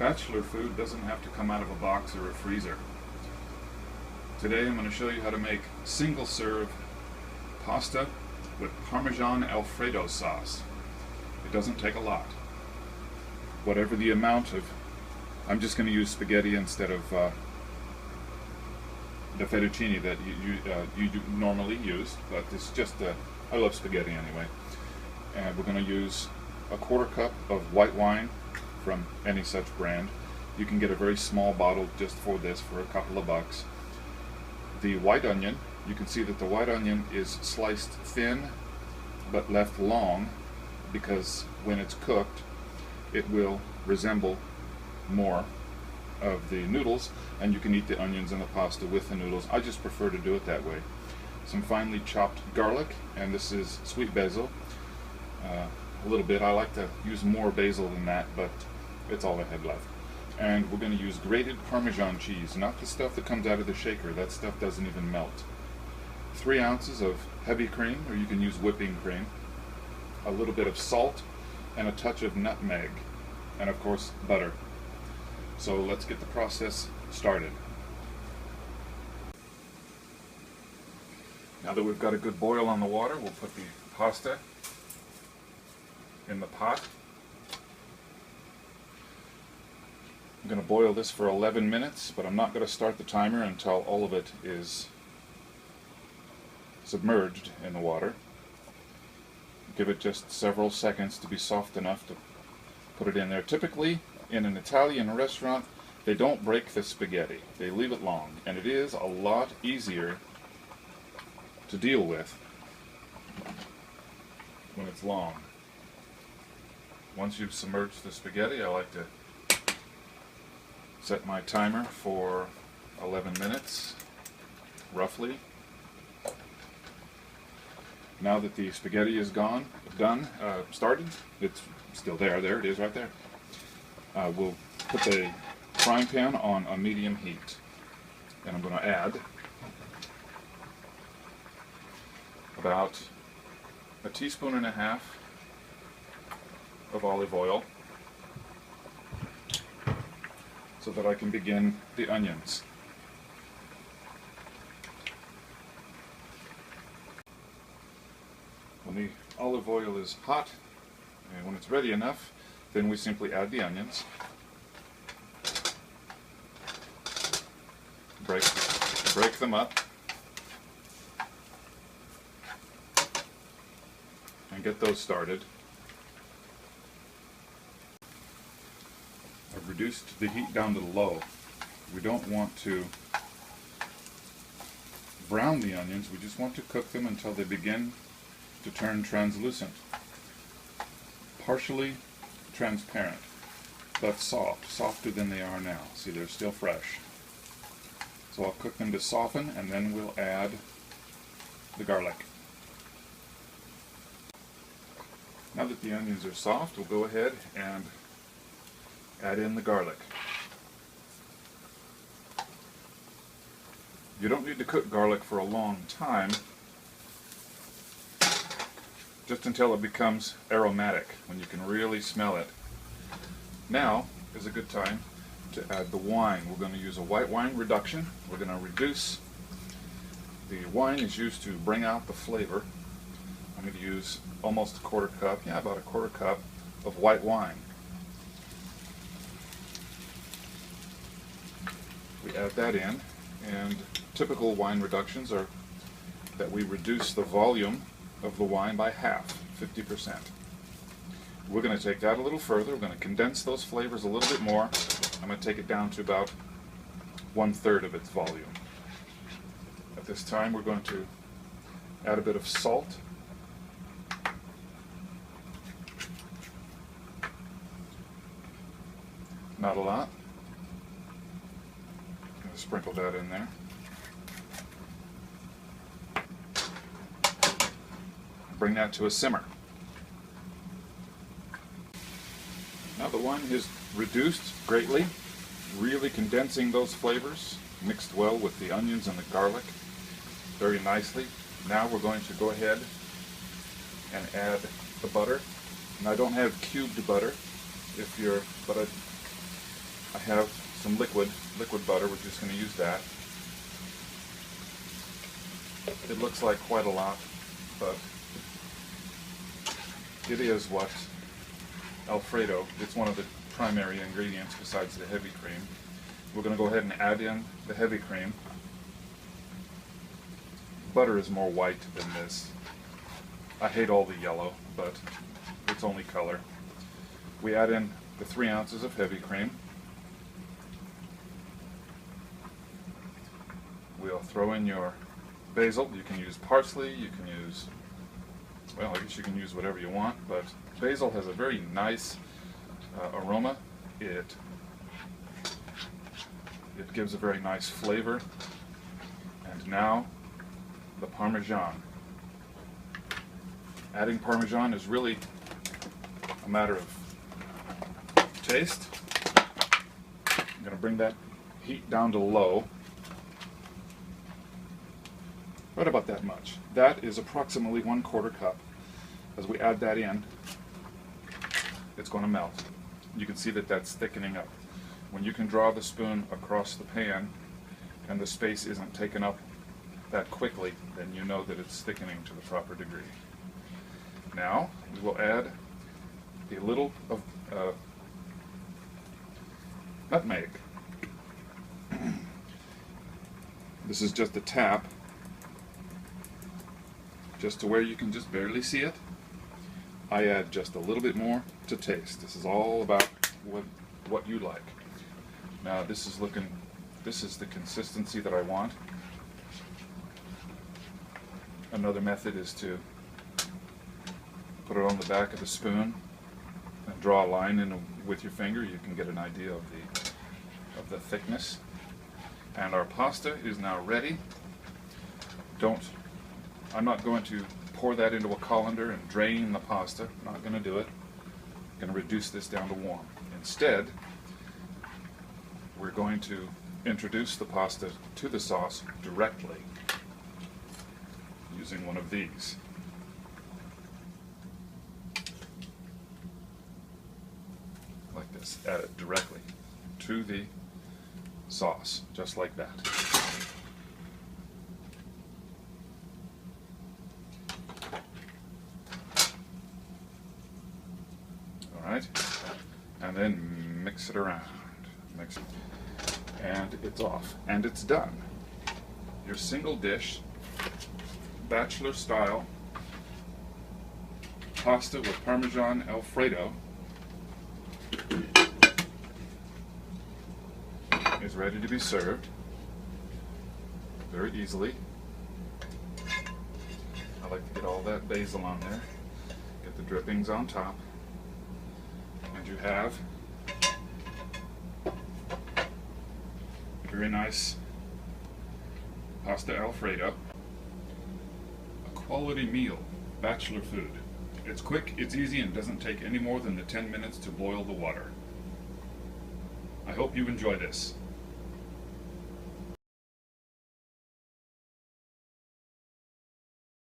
Bachelor food doesn't have to come out of a box or a freezer. Today I'm going to show you how to make single serve pasta with Parmesan Alfredo sauce. It doesn't take a lot. Whatever the amount of, I'm just going to use spaghetti instead of the fettuccine that you normally use, but it's just, I love spaghetti anyway. And we're going to use a quarter cup of white wine from any such brand. You can get a very small bottle just for this for a couple of bucks. The white onion, you can see that the white onion is sliced thin but left long because when it's cooked it will resemble more of the noodles, and you can eat the onions and the pasta with the noodles. I just prefer to do it that way. Some finely chopped garlic, and this is sweet basil. A little bit. I like to use more basil than that, but it's all I had left. And we're going to use grated Parmesan cheese, not the stuff that comes out of the shaker. That stuff doesn't even melt. 3 ounces of heavy cream, or you can use whipping cream, a little bit of salt, and a touch of nutmeg, and of course butter. So let's get the process started. Now that we've got a good boil on the water, we'll put the pasta in the pot. I'm going to boil this for 11 minutes, but I'm not going to start the timer until all of it is submerged in the water. Give it just several seconds to be soft enough to put it in there. Typically, in an Italian restaurant, they don't break the spaghetti. They leave it long, and it is a lot easier to deal with when it's long. Once you've submerged the spaghetti, I like to set my timer for 11 minutes, roughly. Now that the spaghetti is started, it's still there. There it is, right there. We'll put the frying pan on a medium heat, and I'm going to add about 1.5 teaspoons of olive oil so that I can begin the onions. When the olive oil is hot and when it's ready enough, then we simply add the onions, break them up, and get those started. I've reduced the heat down to low. We don't want to brown the onions, we just want to cook them until they begin to turn translucent. Partially transparent, but soft, softer than they are now. See, they're still fresh. So I'll cook them to soften, and then we'll add the garlic. Now that the onions are soft, we'll go ahead and add in the garlic. You don't need to cook garlic for a long time, just until it becomes aromatic, when you can really smell it. Now is a good time to add the wine. We're going to use a white wine reduction. We're going to reduce. The wine is used to bring out the flavor. I'm going to use almost a quarter cup, about a quarter cup of white wine. We add that in, and typical wine reductions are that we reduce the volume of the wine by half, 50%. We're going to take that a little further. We're going to condense those flavors a little bit more. I'm going to take it down to about 1/3 of its volume. At this time, we're going to add a bit of salt. Not a lot. I'm going to sprinkle that in there. Bring that to a simmer. Now the wine is reduced greatly, really condensing those flavors, mixed well with the onions and the garlic very nicely. Now we're going to go ahead and add the butter. And I don't have cubed butter, but I have some liquid butter. We're just going to use that. It looks like quite a lot, but it is what Alfredo, it's one of the primary ingredients besides the heavy cream. We're going to go ahead and add in the heavy cream. Butter is more white than this. I hate all the yellow, but it's only color. We add in the 3 ounces of heavy cream. We'll throw in your basil. You can use parsley, you can use, well, I guess you can use whatever you want, but basil has a very nice aroma. It gives a very nice flavor. And now, the Parmesan. Adding Parmesan is really a matter of taste. I'm going to bring that heat down to low. Right about that much. That is approximately 1/4 cup. As we add that in, it's going to melt. You can see that that's thickening up. When you can draw the spoon across the pan and the space isn't taken up that quickly, then you know that it's thickening to the proper degree. Now we will add a little of nutmeg. This is just a tap, just to where you can just barely see it. I add just a little bit more to taste. This is all about what you like. Now this is the consistency that I want. Another method is to put it on the back of the spoon and draw a line in with your finger. You can get an idea of the thickness. And our pasta is now ready. I'm not going to pour that into a colander and drain the pasta. I'm not going to do it. I'm going to reduce this down to warm. Instead, we're going to introduce the pasta to the sauce directly using one of these. Like this. Add it directly to the sauce, just like that. Alright, and then mix it around. Mix it. And it's off. And it's done. Your single dish, bachelor style pasta with Parmesan Alfredo is ready to be served very easily. I like to get all that basil on there, get the drippings on top, and you have very nice Pasta Alfredo. A quality meal, bachelor food. It's quick, it's easy, and doesn't take any more than the 10 minutes to boil the water. I hope you enjoy this.